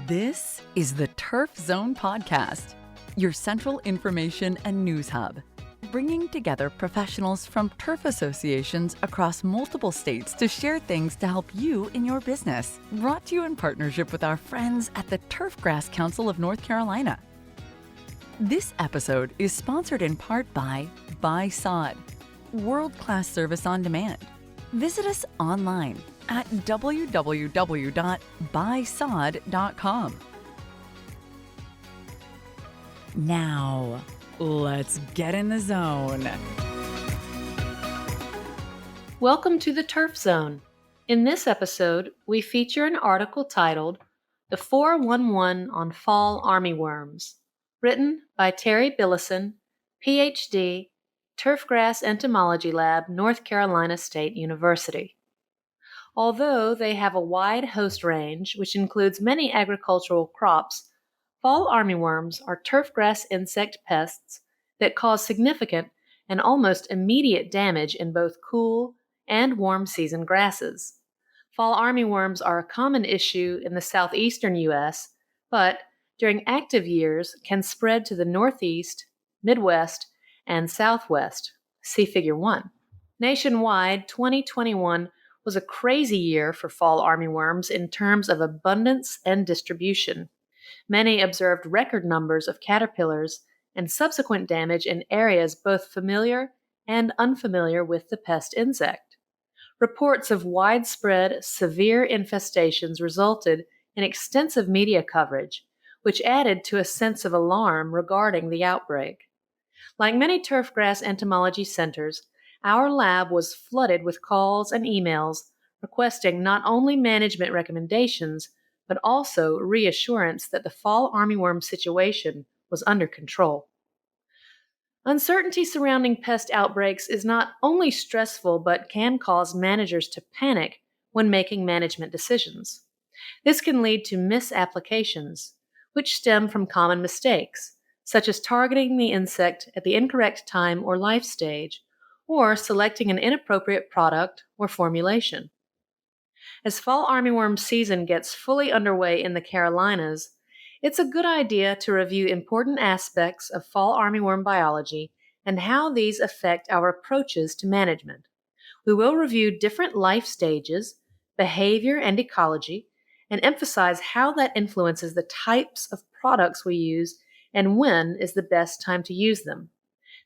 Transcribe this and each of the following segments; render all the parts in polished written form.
This is the Turf Zone Podcast, your central information and news hub, bringing together professionals from turf associations across multiple states to share things to help you in your business. Brought to you in partnership with our friends at the Turfgrass Council of North Carolina. This episode is sponsored in part by Sod, world-class service on demand. Visit us online at www.buysod.com. Now, let's get in the zone. Welcome to the Turf Zone. In this episode, we feature an article titled The 411 on Fall Armyworms, written by Terri Billeisen, Ph.D., Turfgrass Entomology Lab, North Carolina State University. Although they have a wide host range, which includes many agricultural crops, fall armyworms are turfgrass insect pests that cause significant and almost immediate damage in both cool and warm season grasses. Fall armyworms are a common issue in the southeastern U.S., but during active years can spread to the Northeast, Midwest, and Southwest. See Figure 1. Nationwide, 2021 was a crazy year for fall armyworms in terms of abundance and distribution. Many observed record numbers of caterpillars and subsequent damage in areas both familiar and unfamiliar with the pest insect. Reports of widespread, severe infestations resulted in extensive media coverage, which added to a sense of alarm regarding the outbreak. Like many turfgrass entomology centers, our lab was flooded with calls and emails requesting not only management recommendations, but also reassurance that the fall armyworm situation was under control. Uncertainty surrounding pest outbreaks is not only stressful, but can cause managers to panic when making management decisions. This can lead to misapplications, which stem from common mistakes, such as targeting the insect at the incorrect time or life stage, or selecting an inappropriate product or formulation. As fall armyworm season gets fully underway in the Carolinas, it's a good idea to review important aspects of fall armyworm biology and how these affect our approaches to management. We will review different life stages, behavior, and ecology, and emphasize how that influences the types of products we use and when is the best time to use them.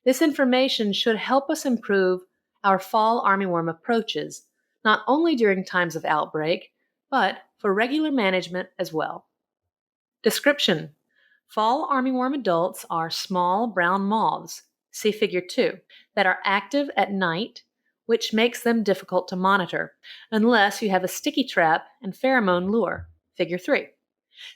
This information should help us improve our fall armyworm approaches, not only during times of outbreak, but for regular management as well. Description: fall armyworm adults are small brown moths, see Figure 2, that are active at night, which makes them difficult to monitor, unless you have a sticky trap and pheromone lure, Figure 3.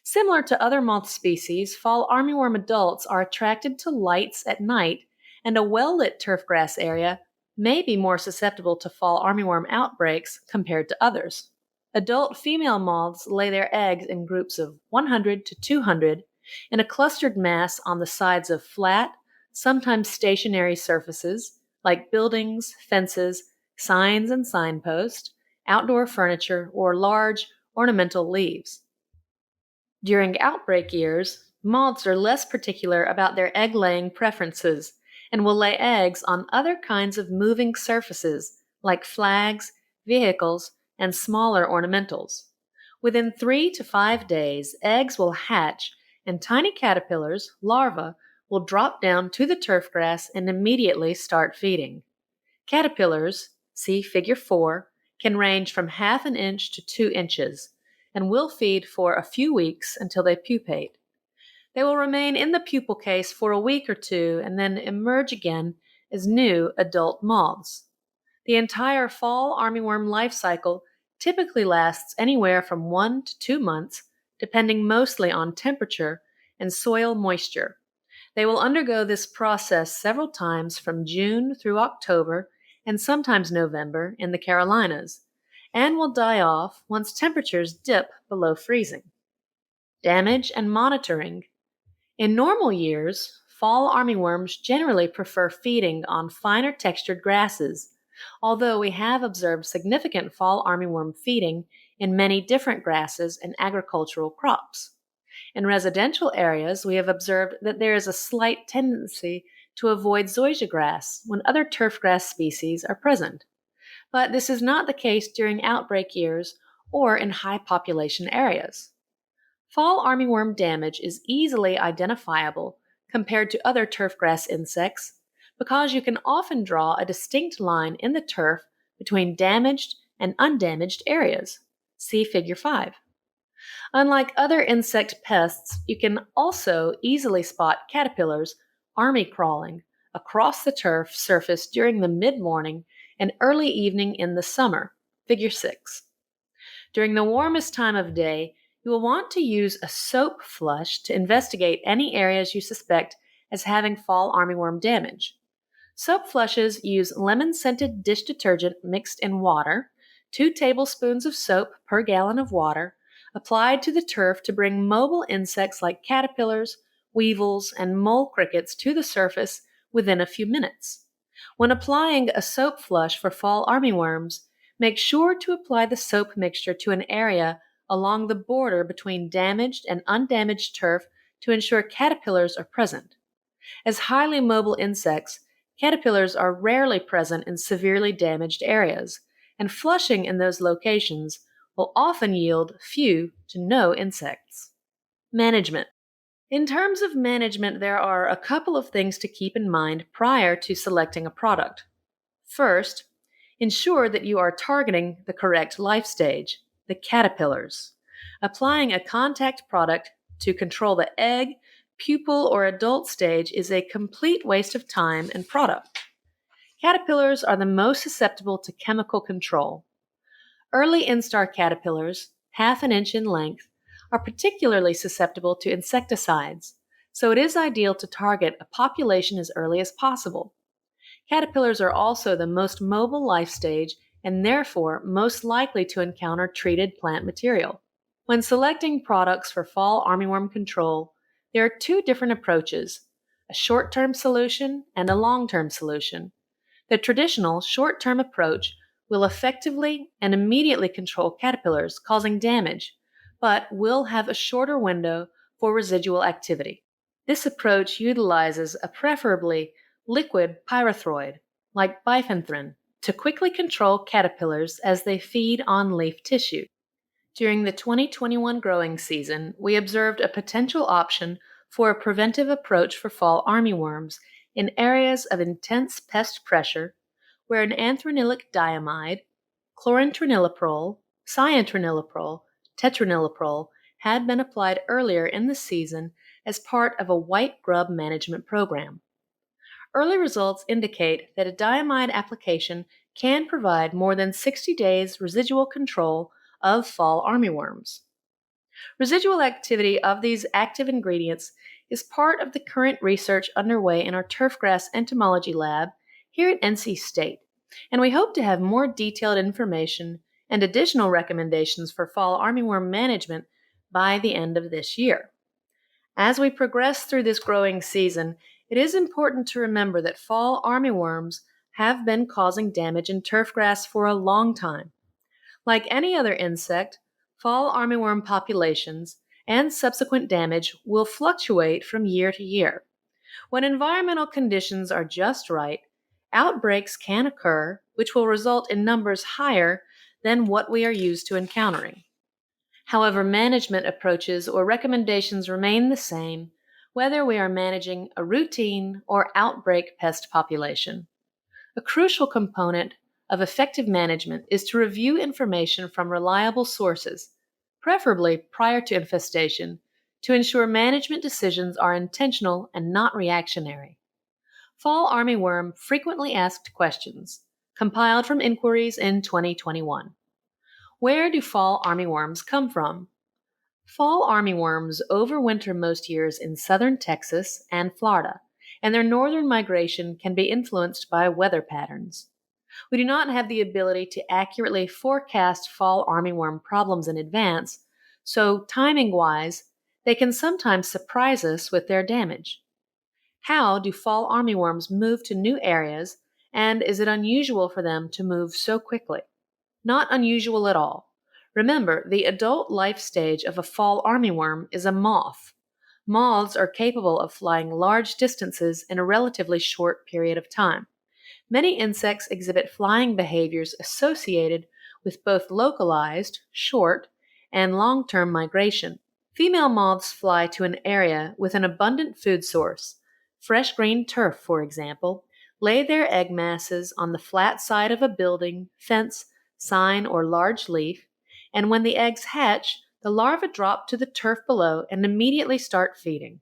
Similar to other moth species, fall armyworm adults are attracted to lights at night, and a well-lit turfgrass area may be more susceptible to fall armyworm outbreaks compared to others. Adult female moths lay their eggs in groups of 100 to 200 in a clustered mass on the sides of flat, sometimes stationary surfaces like buildings, fences, signs and signposts, outdoor furniture, or large ornamental leaves. During outbreak years, moths are less particular about their egg-laying preferences and will lay eggs on other kinds of moving surfaces like flags, vehicles, and smaller ornamentals. Within 3 to 5 days, eggs will hatch and tiny caterpillars, larvae, will drop down to the turfgrass and immediately start feeding. Caterpillars, see Figure 4, can range from half an inch to 2 inches and will feed for a few weeks until they pupate. They will remain in the pupal case for a week or two and then emerge again as new adult moths. The entire fall armyworm life cycle typically lasts anywhere from 1 to 2 months, depending mostly on temperature and soil moisture. They will undergo this process several times from June through October and sometimes November in the Carolinas, and will die off once temperatures dip below freezing. Damage and monitoring. In normal years, fall armyworms generally prefer feeding on finer textured grasses, although we have observed significant fall armyworm feeding in many different grasses and agricultural crops. In residential areas, we have observed that there is a slight tendency to avoid zoysia grass when other turfgrass species are present. But this is not the case during outbreak years or in high population areas. Fall armyworm damage is easily identifiable compared to other turfgrass insects because you can often draw a distinct line in the turf between damaged and undamaged areas. See Figure 5. Unlike other insect pests, you can also easily spot caterpillars army crawling across the turf surface during the mid-morning and early evening in the summer. Figure 6. During the warmest time of day, you will want to use a soap flush to investigate any areas you suspect as having fall armyworm damage. Soap flushes use lemon-scented dish detergent mixed in water, 2 tablespoons of soap per gallon of water, applied to the turf to bring mobile insects like caterpillars, weevils, and mole crickets to the surface within a few minutes. When applying a soap flush for fall armyworms, make sure to apply the soap mixture to an area along the border between damaged and undamaged turf to ensure caterpillars are present. As highly mobile insects, caterpillars are rarely present in severely damaged areas, and flushing in those locations will often yield few to no insects. Management. In terms of management, there are a couple of things to keep in mind prior to selecting a product. First, ensure that you are targeting the correct life stage, the caterpillars. Applying a contact product to control the egg, pupal, or adult stage is a complete waste of time and product. Caterpillars are the most susceptible to chemical control. Early instar caterpillars, half an inch in length, are particularly susceptible to insecticides, so it is ideal to target a population as early as possible. Caterpillars are also the most mobile life stage and therefore most likely to encounter treated plant material. When selecting products for fall armyworm control, there are 2 different approaches, a short-term solution and a long-term solution. The traditional short-term approach will effectively and immediately control caterpillars causing damage, but will have a shorter window for residual activity. This approach utilizes a preferably liquid pyrethroid, like bifenthrin, to quickly control caterpillars as they feed on leaf tissue. During the 2021 growing season, we observed a potential option for a preventive approach for fall armyworms in areas of intense pest pressure where an anthranilic diamide, chlorantraniliprole, cyantraniliprole, tetraniliprole had been applied earlier in the season as part of a white grub management program. Early results indicate that a diamide application can provide more than 60 days residual control of fall armyworms. Residual activity of these active ingredients is part of the current research underway in our Turfgrass Entomology lab here at NC State, and we hope to have more detailed information and additional recommendations for fall armyworm management by the end of this year. As we progress through this growing season, it is important to remember that fall armyworms have been causing damage in turfgrass for a long time. Like any other insect, fall armyworm populations and subsequent damage will fluctuate from year to year. When environmental conditions are just right, outbreaks can occur, which will result in numbers higher than what we are used to encountering. However, management approaches or recommendations remain the same, whether we are managing a routine or outbreak pest population. A crucial component of effective management is to review information from reliable sources, preferably prior to infestation, to ensure management decisions are intentional and not reactionary. Fall armyworm frequently asked questions, compiled from inquiries in 2021. Where do fall armyworms come from? Fall armyworms overwinter most years in southern Texas and Florida, and their northern migration can be influenced by weather patterns. We do not have the ability to accurately forecast fall armyworm problems in advance, so timing-wise, they can sometimes surprise us with their damage. How do fall armyworms move to new areas, and is it unusual for them to move so quickly? Not unusual at all. Remember, the adult life stage of a fall armyworm is a moth. Moths are capable of flying large distances in a relatively short period of time. Many insects exhibit flying behaviors associated with both localized, short, and long-term migration. Female moths fly to an area with an abundant food source. Fresh green turf, for example, lay their egg masses on the flat side of a building, fence, sign, or large leaf, and when the eggs hatch, the larvae drop to the turf below and immediately start feeding.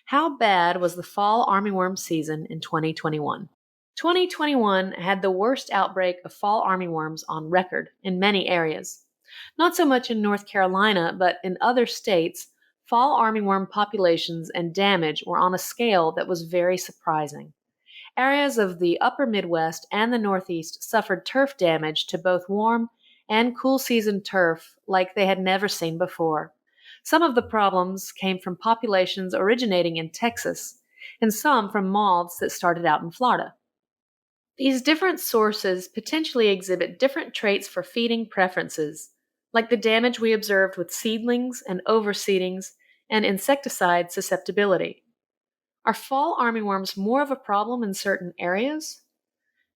How bad was the fall armyworm season in 2021? 2021 had the worst outbreak of fall armyworms on record in many areas. Not so much in North Carolina, but in other states, fall armyworm populations and damage were on a scale that was very surprising. Areas of the upper Midwest and the Northeast suffered turf damage to both warm and cool season turf like they had never seen before. Some of the problems came from populations originating in Texas, and some from moths that started out in Florida. These different sources potentially exhibit different traits for feeding preferences, like the damage we observed with seedlings and overseedings and insecticide susceptibility. Are fall armyworms more of a problem in certain areas?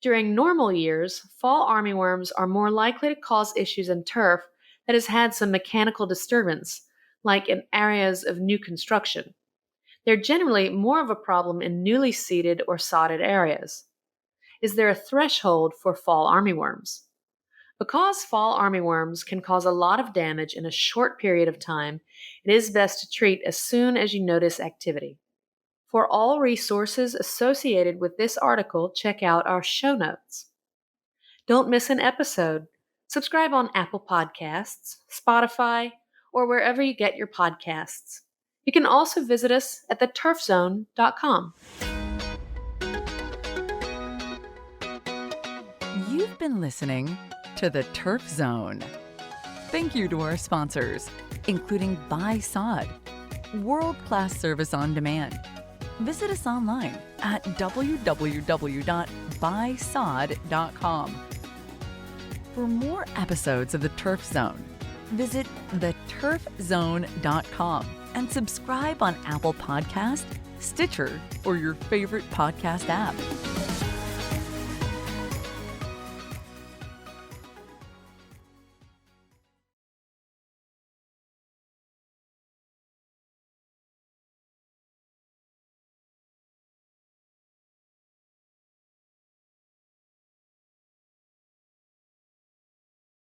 During normal years, fall armyworms are more likely to cause issues in turf that has had some mechanical disturbance, like in areas of new construction. They're generally more of a problem in newly seeded or sodded areas. Is there a threshold for fall armyworms? Because fall armyworms can cause a lot of damage in a short period of time, it is best to treat as soon as you notice activity. For all resources associated with this article, check out our show notes. Don't miss an episode. Subscribe on Apple Podcasts, Spotify, or wherever you get your podcasts. You can also visit us at theturfzone.com. You've been listening to The Turf Zone. Thank you to our sponsors, including Buy Sod, world-class service on demand. Visit us online at www.buysod.com. For more episodes of The Turf Zone, visit theturfzone.com and subscribe on Apple Podcasts, Stitcher, or your favorite podcast app.